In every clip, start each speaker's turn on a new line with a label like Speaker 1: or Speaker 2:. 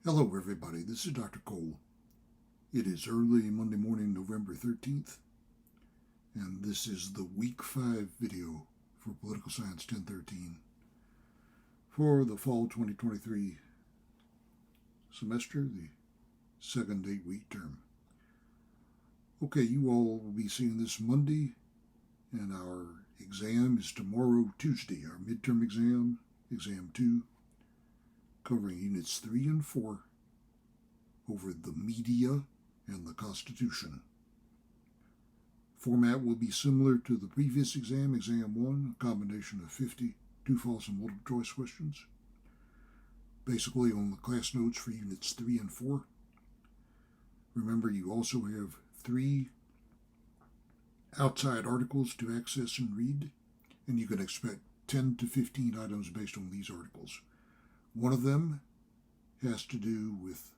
Speaker 1: Hello everybody, this is Dr. Cole. It is early Monday morning, November 13th, and this is the Week 5 video for Political Science 1013 for the Fall 2023 semester, the second 8-week term. Okay, you all will be seeing this Monday, and our exam is tomorrow, Tuesday, our midterm exam, Exam 2, covering Units 3 and 4 over the media and the Constitution. Format will be similar to the previous exam, Exam 1, a combination of 50 true, false, and multiple choice questions. Basically on the class notes for Units 3 and 4. Remember, you also have 3 outside articles to access and read, and you can expect 10 to 15 items based on these articles. One of them has to do with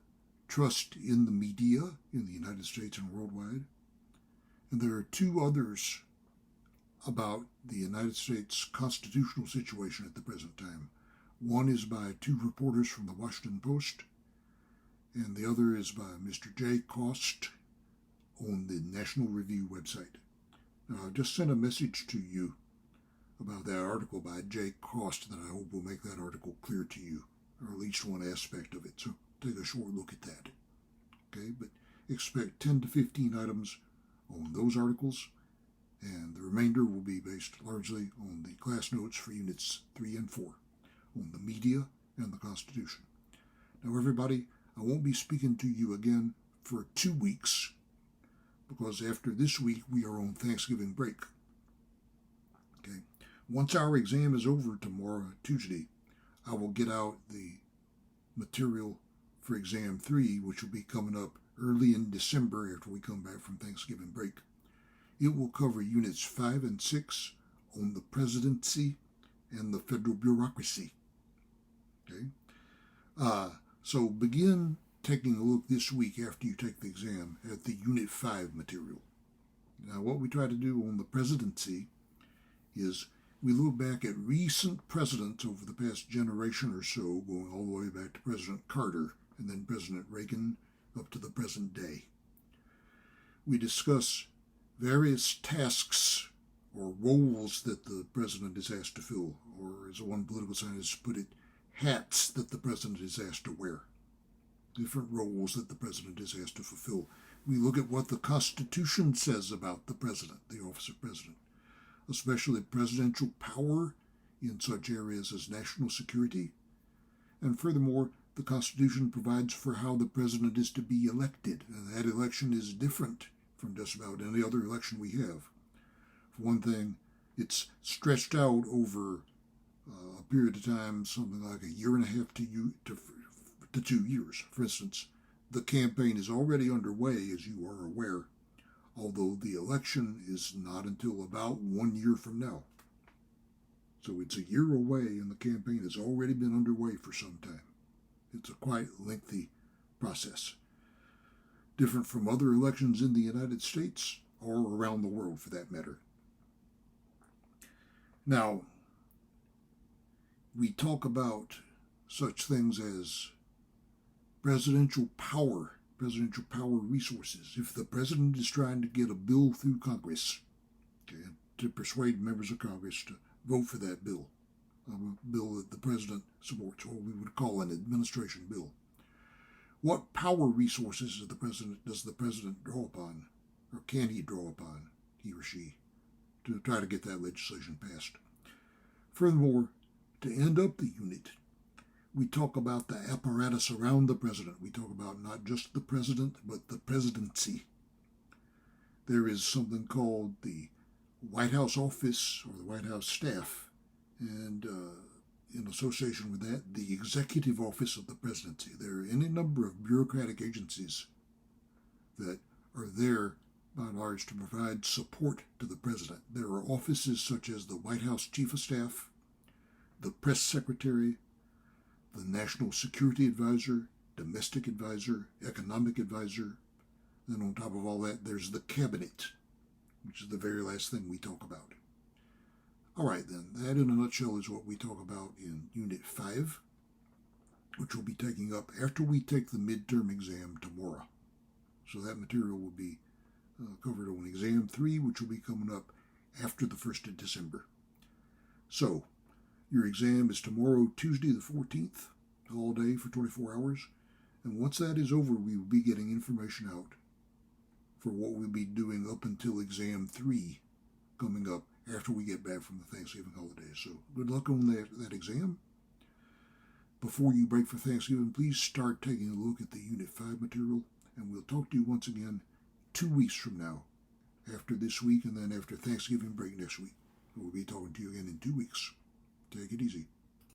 Speaker 1: trust in the media in the United States and worldwide. And there are 2 others about the United States constitutional situation at the present time. One is by 2 reporters from the Washington Post, and the other is by Mr. Jay Cost on the National Review website. Now, I've just sent a message to you about that article by Jay Cost that I hope will make that article clear to you, or at least one aspect of it. So take a short look at that. Okay, but expect 10 to 15 items on those articles, and the remainder will be based largely on the class notes for Units 3 and 4 on the media and the Constitution. Now, everybody, I won't be speaking to you again for 2 weeks, because after this week we are on Thanksgiving break. Okay, once our exam is over tomorrow, Tuesday, I will get out the material for Exam 3, which will be coming up early in December after we come back from Thanksgiving break. It will cover Units 5 and 6 on the presidency and the federal bureaucracy. Okay, so begin taking a look this week after you take the exam at the Unit 5 material. Now, what we try to do on the presidency is we look back at recent presidents over the past generation or so, going all the way back to President Carter and then President Reagan up to the present day. We discuss various tasks or roles that the president is asked to fill, or as one political scientist put it, hats that the president is asked to wear. Different roles that the president is asked to fulfill. We look at what the Constitution says about the president, the office of president, especially presidential power in such areas as national security. And furthermore, the Constitution provides for how the president is to be elected, and that election is different from just about any other election we have. For one thing, it's stretched out over a period of time, something like a year and a half to 2 years. For instance, the campaign is already underway, as you are aware, although the election is not until about 1 year from now. So it's a year away, and the campaign has already been underway for some time. It's a quite lengthy process, different from other elections in the United States or around the world for that matter. Now, we talk about such things as presidential power resources. If the president is trying to get a bill through Congress, okay, to persuade members of Congress to vote for that bill, a bill that the president supports, or we would call an administration bill, what power resources does the president draw upon, or can he draw upon, he or she, to try to get that legislation passed? Furthermore, to end up the unit, we talk about the apparatus around the president. We talk about not just the president, but the presidency. There is something called the White House office or the White House staff, and in association with that, the executive office of the presidency. There are any number of bureaucratic agencies that are there, by and large, to provide support to the president. There are offices such as the White House Chief of Staff, the Press Secretary, the National Security Advisor, Domestic Advisor, Economic Advisor. Then on top of all that, there's the Cabinet, which is the very last thing we talk about. All right, then, that in a nutshell is what we talk about in Unit 5. which we'll be taking up after we take the midterm exam tomorrow. So that material will be covered on exam 3, which will be coming up after the 1st of December. So, your exam is tomorrow, Tuesday the 14th, all day for 24 hours. And once that is over, we will be getting information out for what we'll be doing up until exam 3 coming up after we get back from the Thanksgiving holidays. So, good luck on that exam. Before you break for Thanksgiving, please start taking a look at the Unit 5 material, and we'll talk to you once again 2 weeks from now, after this week, and then after Thanksgiving break next week. We'll be talking to you again in 2 weeks. Take it easy.